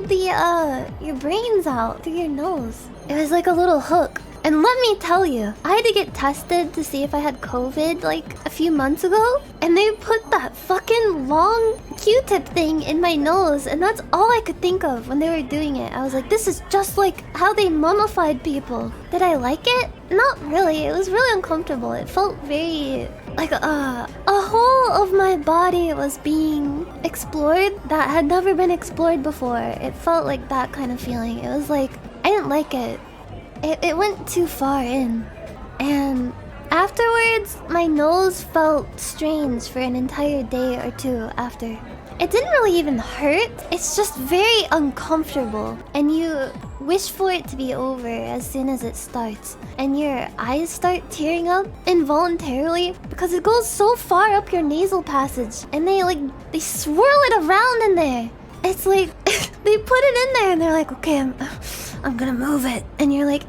your brains out through your nose. It was like a little hook. And let me tell you, I had to get tested to see if I had COVID like a few months ago. And they put that fucking long Q-tip thing in my nose. And that's all I could think of when they were doing it. I was like, this is just like how they mummified people. Did I like it? Not really. It was really uncomfortable. It felt very... like a whole of my body was being explored that had never been explored before. It felt like that kind of feeling. It was like, I didn't like it. It went too far in. And afterwards, my nose felt strange for an entire day or two after. It didn't really even hurt. It's just very uncomfortable. And you wish for it to be over as soon as it starts. And your eyes start tearing up involuntarily because it goes so far up your nasal passage. And they swirl it around in there. It's like they put it in there and they're like, okay, I'm gonna move it. And you're like,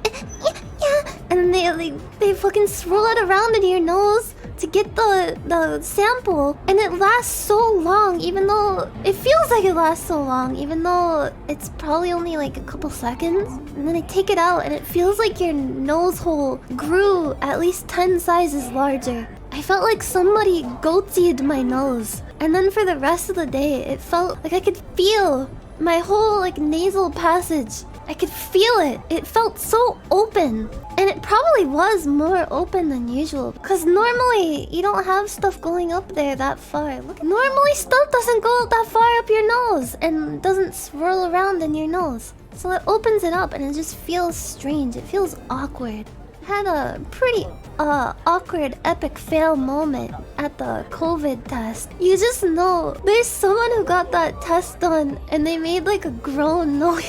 yeah. And then they fucking swirl it around in your nose to get the sample. And it lasts so long, even though it feels like it lasts so long, even though it's probably only like a couple seconds. And then they take it out and it feels like your nose hole grew at least 10 sizes larger. I felt like somebody goateed my nose. And then for the rest of the day, it felt like I could feel my whole nasal passage. I could feel it. It felt so open. And it probably was more open than usual. Because normally, you don't have stuff going up there that far. Look, normally stuff doesn't go that far up your nose. And doesn't swirl around in your nose. So it opens it up and it just feels strange. It feels awkward. I had a pretty awkward epic fail moment at the COVID test. You just know there's someone who got that test done and they made like a groan noise.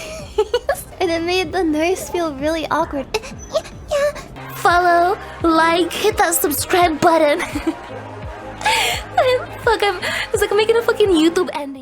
And it made the nurse feel really awkward. Follow, like, hit that subscribe button. It's like I'm making a fucking YouTube ending.